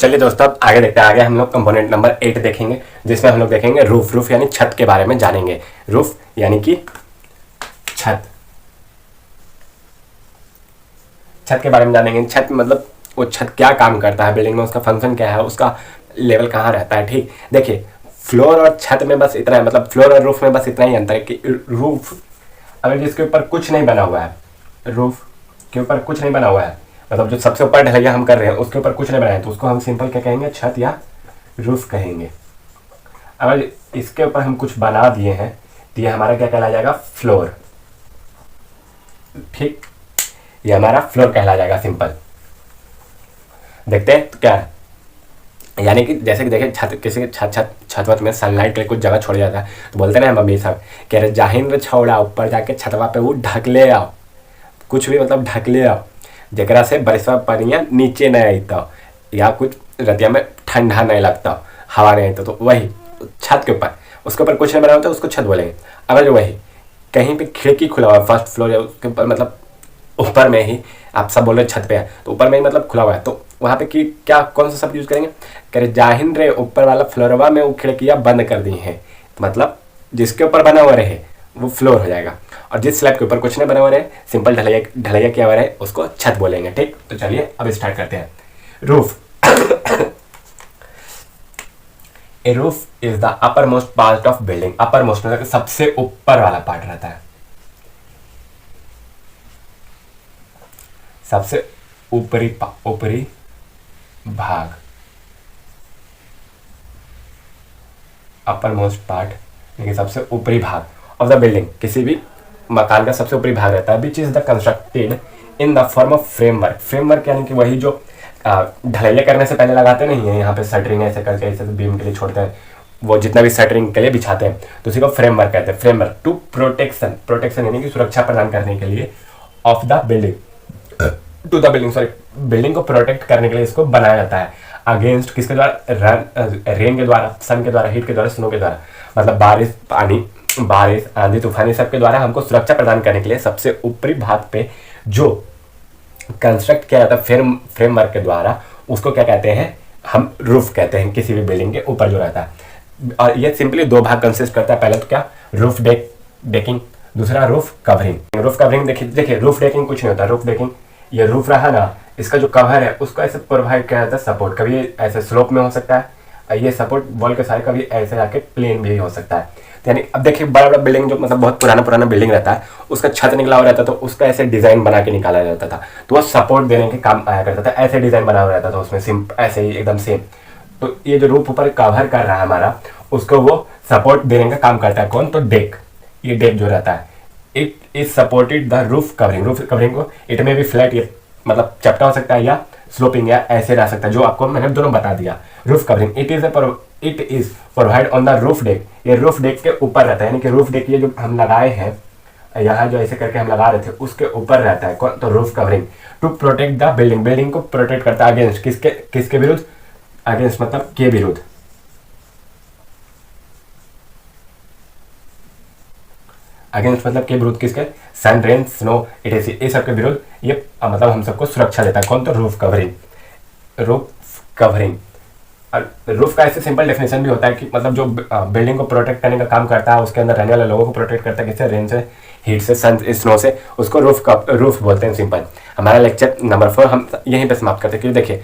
चलिए दोस्तों अब आगे देखते हैं। आगे हम लोग कंपोनेंट नंबर 8 देखेंगे, जिसमें हम लोग देखेंगे रूफ। रूफ यानी छत के बारे में जानेंगे। रूफ यानी कि छत, छत के बारे में जानेंगे। छत मतलब वो छत क्या काम करता है बिल्डिंग में, उसका फंक्शन क्या है, उसका लेवल कहाँ रहता है। ठीक, देखिए फ्लोर और छत में बस इतना है, मतलब फ्लोर और रूफ में बस इतना ही अंतर है कि रूफ अगर जिसके ऊपर कुछ नहीं बना हुआ है, रूफ के ऊपर कुछ नहीं बना हुआ है, मतलब जो सबसे ऊपर ढलैया हम कर रहे हैं उसके ऊपर कुछ नहीं बना है, तो उसको हम सिंपल क्या कहेंगे, छत या रूफ कहेंगे। अगर इसके ऊपर हम कुछ बना दिए हैं तो ये हमारा क्या कहला जाएगा, फ्लोर। ठीक, ये हमारा फ्लोर कहला जाएगा सिंपल। देखते हैं तो क्या है, यानी कि जैसे कि देखिए छत, किसी छत में सनलाइट के लिए कुछ जगह छोड़ जाता है तो बोलते ना मम्मी साहब कह रहे जाहिन छोड़ा ऊपर जाके छतवा पे वो ढक ले आओ, कुछ भी मतलब ढक ले आओ जरा से बरसा पनिया नीचे नहीं आता या कुछ रतिया में ठंडा नहीं लगता, हवा नहीं आता, तो वही छत के ऊपर, उसके ऊपर कुछ नहीं बना होता उसको छत बोलेंगे। अगर जो वही कहीं पे खिड़की खुला हुआ है फर्स्ट फ्लोर या उसके ऊपर, मतलब ऊपर में ही आप सब बोल रहे छत पे है तो ऊपर में ही मतलब खुला हुआ है, तो वहाँ पे कि क्या कौन सा शब्द यूज करेंगे, कह रहे जाहिन रे ऊपर वाला फ्लोरवा में वो खिड़कियाँ बंद कर दी हैं, तो मतलब जिसके ऊपर बना हुआ रहे वो फ्लोर हो जाएगा, और जिस स्लैब के ऊपर कुछ नहीं बना हुआ रहे, सिंपल ढलैया किया हुआ रहे, उसको छत बोलेंगे। ठीक, तो चलिए अब स्टार्ट करते हैं। Roof A roof is the upper most part of building. Upper most मतलब सबसे ऊपर वाला पार्ट रहता है, सबसे ऊपरी ऊपरी भाग, अपर मोस्ट पार्ट यानी सबसे ऊपरी भाग ऑफ द बिल्डिंग, किसी भी मकान का सबसे ऊपरी भाग रहता है। Which is the constructed in the form of framework. Framework यानी कि वही जो ढलैया करने से पहले लगाते नहीं है, यहाँ पे शटरिंग ऐसे करके ऐसे बीम के लिए छोड़ते हैं, वो जितना भी शटरिंग के लिए बिछाते हैं तो उसी को फ्रेमवर्क कहते हैं। फ्रेमवर्क टू प्रोटेक्शन, प्रोटेक्शन यानी कि सुरक्षा प्रदान करने के लिए of the building, to the building, sorry building को प्रोटेक्ट करने के लिए इसको बनाया जाता है। अगेंस्ट किसके द्वारा, रेन के द्वारा, सन के द्वारा, हीट के द्वारा, स्नो के द्वारा, मतलब बारिश, पानी, बारिश, आंधी तूफानी सब के द्वारा हमको सुरक्षा प्रदान करने के लिए सबसे ऊपरी भाग पे जो कंस्ट्रक्ट किया जाता है फ्रेमवर्क के द्वारा, उसको क्या कहते हैं, हम रूफ कहते हैं, किसी भी बिल्डिंग के ऊपर जो रहता है। और ये सिंपली दो भाग कंसिस्ट करता है। पहले तो क्या, रूफ डेकिंग, दूसरा रूफ कवरिंग। रूफ कवरिंग देखिए रूफ डेकिंग कुछ नहीं होता, रूफ डेकिंग ये रूफ रहा ना, इसका जो कवर है उसको ऐसे प्रोवाइड किया जाता है सपोर्ट, कभी ऐसे स्लोप में हो सकता है, ये सपोर्ट वॉल के सारे, कभी ऐसे जाके प्लेन भी हो सकता है। तो यानी अब देखिए बड़ा बड़ा बिल्डिंग जो मतलब बहुत पुराना बिल्डिंग रहता है, उसका छत निकला हुआ रहता, तो उसका ऐसे डिजाइन बना के निकाला जाता था, तो वो सपोर्ट देने के काम आया करता था। ऐसे डिजाइन बना हुआ रहता था उसमें, ऐसे ही एकदम सेम। तो ये जो रूफ ऊपर कवर कर रहा है हमारा, उसको वो सपोर्ट देने का काम करता है। कौन, तो डेक, ये डेक जो रहता है, it is supported the roof covering. Roof covering को इट में भी फ्लैट, ये मतलब चपटा हो सकता है या स्लोपिंग या ऐसे रह सकता है, जो आपको मैंने दोनों बता दिया। Roof covering it is provide on the roof deck, ये रूफ डेक के ऊपर रहता है, यानी कि रूफ डेक ये जो हम लगाए हैं यहाँ जो ऐसे करके हम लगा रहे थे उसके ऊपर रहता है। कौन, तो roof covering to protect the building, building को प्रोटेक्ट करता है अगेंस्ट किसके विरुद्ध, अगेंस्ट मतलब के विरुद्ध, अगेंस्ट मतलब के विरुद्ध, किसके, सन, रेन, स्नो, इटेसी, ये सब के विरुद्ध ये मतलब हम सबको सुरक्षा देता है। कौन, तो रूफ कवरिंग। रूफ कवरिंग, और रूफ का ऐसे सिंपल डेफिनेशन भी होता है कि मतलब जो बिल्डिंग को प्रोटेक्ट करने का काम करता है, उसके अंदर रहने वाले लोगों को प्रोटेक्ट करता है, किससे, रेन से, हीट से, सन, स्नो से, उसको रूफ बोलते हैं सिंपल। हमारा लेक्चर नंबर 4 हम यहीं पे समाप्त करते हैं, क्योंकि देखिए